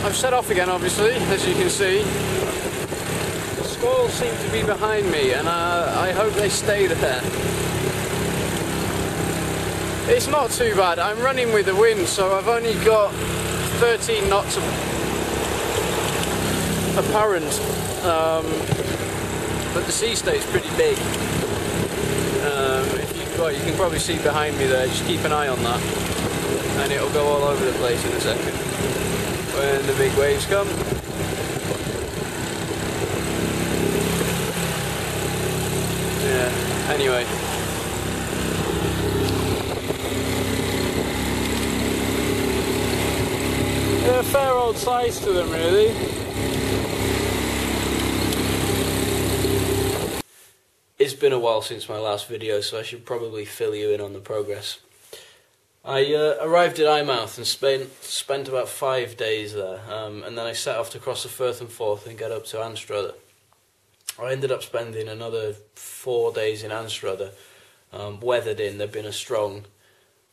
I've set off again, obviously, as you can see. The squalls seem to be behind me, and I hope they stay there. It's not too bad. I'm running with the wind, so I've only got 13 knots apparent, but the sea state's pretty big. Well, you can probably see behind me there. Just keep an eye on that, and it'll go all over the place in a second when the big waves come. Yeah, anyway. They're a fair old size to them, really. It's been a while since my last video, so I should probably fill you in on the progress. I arrived at Eyemouth and spent about 5 days there, and then I set off to cross the Firth and Forth and get up to Anstruther. I ended up spending another 4 days in Anstruther, weathered in. There'd been a strong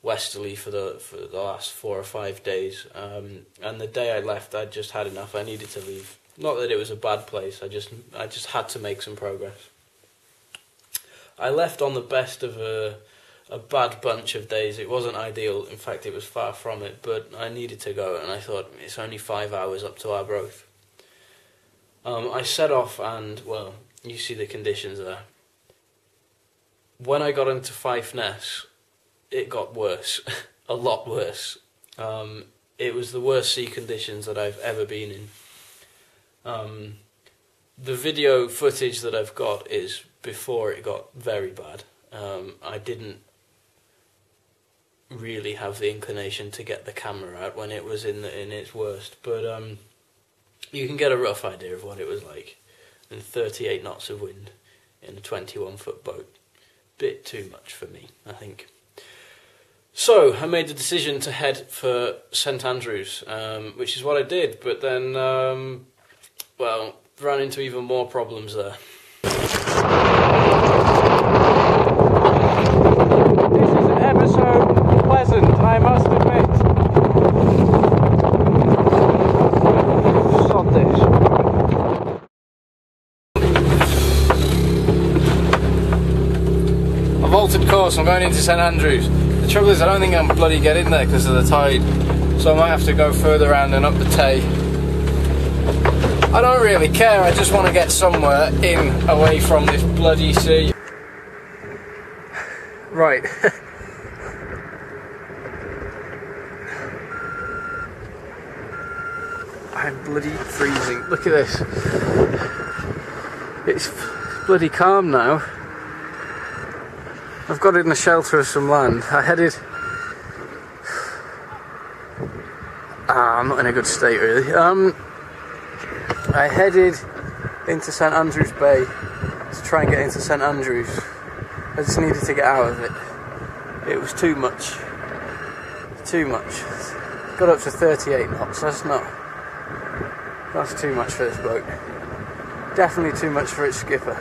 westerly for the last 4 or 5 days, and the day I left, I'd just had enough. I needed to leave. Not that it was a bad place. I just had to make some progress. I left on the best of a bad bunch of days. It wasn't ideal. In fact, it was far from it. But I needed to go, and I thought it's only 5 hours up to Arbroath. I set off, and well, you see the conditions there. When I got into Fife Ness, it got worse, a lot worse. It was the worst sea conditions that I've ever been in. The video footage that I've got is before it got very bad. I didn't really have the inclination to get the camera out when it was in its worst, but you can get a rough idea of what it was like. And 38 knots of wind in a 21-foot boat. Bit too much for me, I think. So I made the decision to head for St Andrews, which is what I did, but then, well, ran into even more problems there. This isn't ever so pleasant, I must admit. Sod this. I've altered course, I'm going into St Andrews. The trouble is I don't think I can bloody get in there because of the tide, so I might have to go further around and up the Tay. I don't really care, I just want to get somewhere in, away from this bloody sea. Right. I'm bloody freezing. Look at this. It's bloody calm now. I've got in the shelter of some land. I'm not in a good state really. I headed into St Andrews Bay to try and get into St Andrews. I just needed to get out of it. It was too much. Too much. Got up to 38 knots. That's too much for this boat. Definitely too much for its skipper.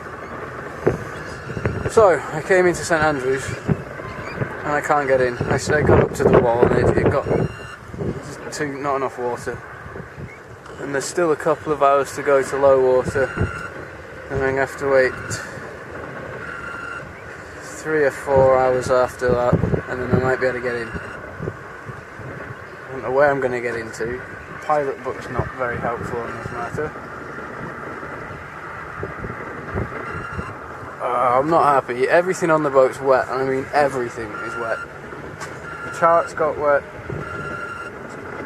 So I came into St Andrews and I can't get in. I got up to the wall and it got not enough water. And there's still a couple of hours to go to low water, and I'm going to have to wait 3 or 4 hours after that, and then I might be able to get in. I don't know where I'm going to get into. Pilot book's not very helpful on this matter. I'm not happy. Everything on the boat's wet, and I mean everything is wet. The charts got wet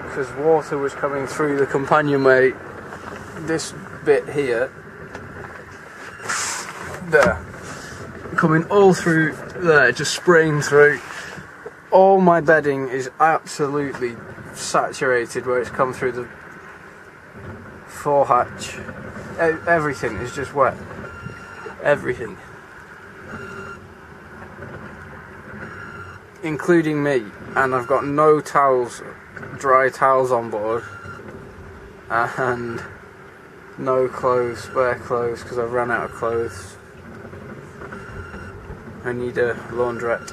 because water was coming through the companionway. This bit here, there, coming all through there, just spraying through. All my bedding is absolutely saturated where it's come through the forehatch. Everything is just wet. Everything. Including me. And I've got no towels, dry towels on board. And no clothes, spare clothes, because I've run out of clothes. I need a laundrette.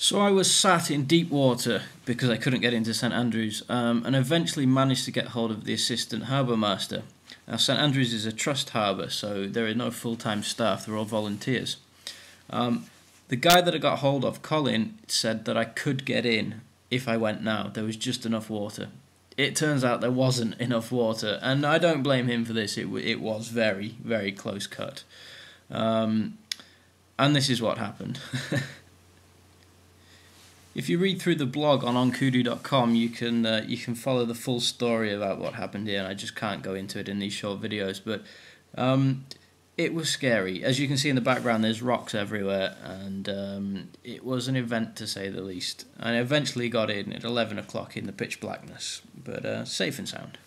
So I was sat in deep water because I couldn't get into St Andrews, and eventually managed to get hold of the assistant harbour master. Now St Andrews is a trust harbour, so there are no full-time staff, they're all volunteers. The guy that I got hold of, Colin, said that I could get in if I went now. There was just enough water. It turns out there wasn't enough water, and I don't blame him for this. It was very, very close cut. And this is what happened. If you read through the blog on Kudu.com, you can follow the full story about what happened here, and I just can't go into it in these short videos. But it was scary. As you can see in the background, there's rocks everywhere, and it was an event to say the least. I eventually got in at 11 o'clock in the pitch blackness, but safe and sound.